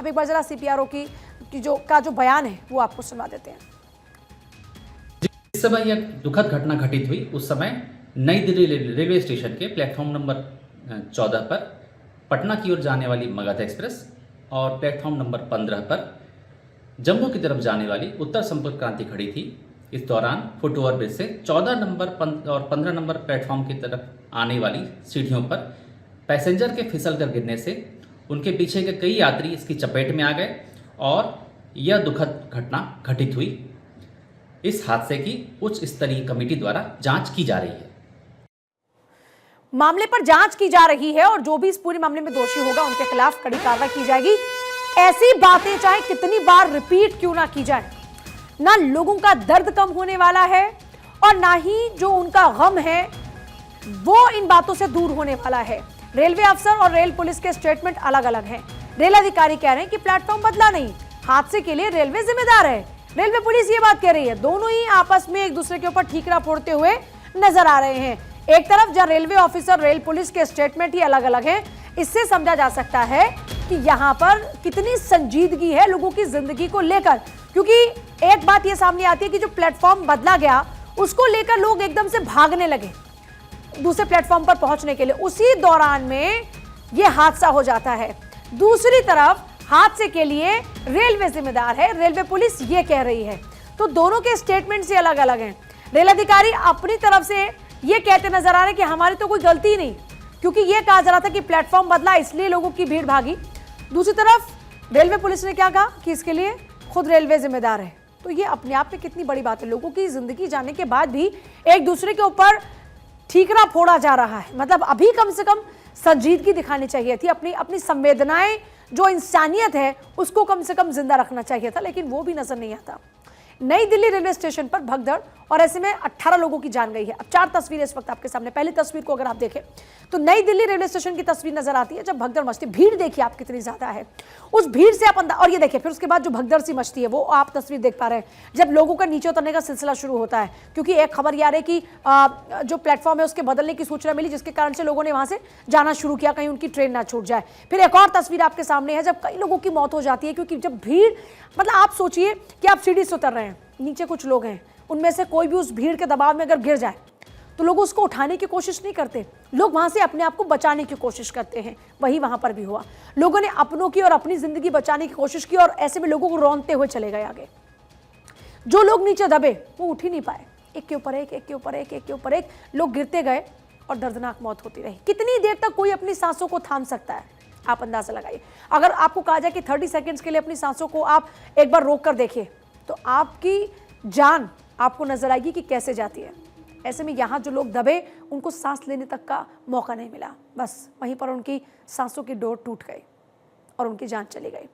अब एक बार जरा सीपीआरओ की जो बयान है वो आपको सुना देते हैं। जिस समय यह दुखद घटना घटित हुई उस समय नई दिल्ली रेलवे स्टेशन के प्लेटफॉर्म नंबर 14 पर पटना की ओर जाने वाली मगध एक्सप्रेस और प्लेटफॉर्म नंबर 15 पर जम्मू की तरफ जाने वाली उत्तर संपर्क क्रांति खड़ी थी। इस दौरान फुट ओवर ब्रिज से 14 नंबर और 15 नंबर प्लेटफॉर्म की तरफ आने वाली सीढ़ियों पर पैसेंजर के फिसल कर गिरने से उनके पीछे के कई यात्री इसकी चपेट में आ गए और यह दुखद घटना घटित हुई। इस हादसे की उच्च स्तरीय कमेटी द्वारा जांच की जा रही है। मामले पर जांच की जा रही है और जो भी इस पूरे मामले में दोषी होगा उनके खिलाफ कड़ी कार्रवाई की जाएगी। ऐसी बातें चाहे कितनी बार रिपीट क्यों ना की जाए, ना लोगों का दर्द कम होने वाला है और ना ही जो उनका गम है वो इन बातों से दूर होने वाला है। रेलवे अफसर और रेल पुलिस के स्टेटमेंट अलग अलग हैं। रेल अधिकारी कह रहे हैं कि प्लेटफॉर्म बदला नहीं, हादसे के लिए रेलवे जिम्मेदार है। रेलवे पुलिस ये बात कह रही है। दोनों ही आपस में एक दूसरे के ऊपर ठीकरा फोड़ते हुए नजर आ रहे हैं। एक तरफ जब रेलवे ऑफिसर रेल पुलिस के स्टेटमेंट ही अलग अलग हैं, इससे समझा जा सकता है कि यहां पर कितनी संजीदगी है लोगों की जिंदगी को लेकर। क्योंकि एक बात यह सामने आती है कि जो प्लेटफॉर्म बदला गया उसको लेकर लोग एकदम से भागने लगे दूसरे प्लेटफॉर्म पर पहुंचने के लिए। उसी दौरान में यह हादसा हो जाता है। दूसरी तरफ हादसे के लिए रेलवे जिम्मेदार है, रेलवे पुलिस ये कह रही है। तो दोनों के स्टेटमेंट से अलग अलग हैं। रेल अधिकारी अपनी तरफ से ये कहते नजर आ रहे हैं कि हमारी तो कोई गलती नहीं, क्योंकि ये कहा जा रहा था कि प्लेटफॉर्म बदला इसलिए लोगों की भीड़ भागी। दूसरी तरफ रेलवे पुलिस ने क्या कहा कि इसके लिए खुद रेलवे जिम्मेदार है। तो ये अपने आप में कितनी बड़ी बात है। लोगों की जिंदगी जाने के बाद भी एक दूसरे के ऊपर ठीकरा फोड़ा जा रहा है। मतलब अभी कम से कम संजीदगी दिखानी चाहिए थी, अपनी संवेदनाएं, जो इंसानियत है उसको कम से कम जिंदा रखना चाहिए था, लेकिन वो भी नजर नहीं आता। नई दिल्ली रेलवे स्टेशन पर भगदड़ और ऐसे में 18 लोगों की जान गई है। अब 4 तस्वीरें इस वक्त आपके सामने। पहली तस्वीर को अगर आप देखें तो नई दिल्ली रेलवे स्टेशन की तस्वीर नजर आती है जब भगदड़ मचती। भीड़ देखिए आप कितनी ज्यादा है, उस भीड़ से आप और ये देखिए फिर उसके बाद जो भगदड़ सी मचती है वो आप तस्वीर देख पा रहे हैं जब लोगों का नीचे उतरने का सिलसिला शुरू होता है। क्योंकि एक खबर ये आ रही है कि जो प्लेटफॉर्म है उसके बदलने की सूचना मिली, जिसके कारण से लोगों ने वहां से जाना शुरू किया, कहीं उनकी ट्रेन ना छूट जाए। फिर एक और तस्वीर आपके सामने है जब कई लोगों की मौत हो जाती है, क्योंकि जब भीड़, मतलब आप सोचिए कि आप सीढ़ी से उतर रहे हैं, नीचे कुछ लोग हैं, उनमें से कोई भी उस भीड़ के दबाव में अगर गिर जाए तो लोग उसको उठाने की कोशिश नहीं करते, लोग वहां से अपने आप को बचाने की कोशिश करते हैं। वही वहां पर भी हुआ, लोगों ने अपनों की और अपनी जिंदगी बचाने की कोशिश की और ऐसे में लोगों को रौंदते हुए चले गए आगे। जो लोग नीचे दबे वो उठ ही नहीं पाए, एक के ऊपर एक, एक के ऊपर एक, एक के ऊपर एक लोग गिरते गए और दर्दनाक मौत होती रही। कितनी देर तक कोई अपनी सांसों को थाम सकता है, आप अंदाजा लगाइए। अगर आपको कहा जाए कि 30 सेकेंड्स के लिए अपनी सांसों को आप एक बार रोक कर देखिए तो आपकी जान आपको नजर आएगी कि कैसे जाती है। ऐसे में यहाँ जो लोग दबे उनको सांस लेने तक का मौका नहीं मिला, बस वहीं पर उनकी सांसों की डोर टूट गई और उनकी जान चली गई।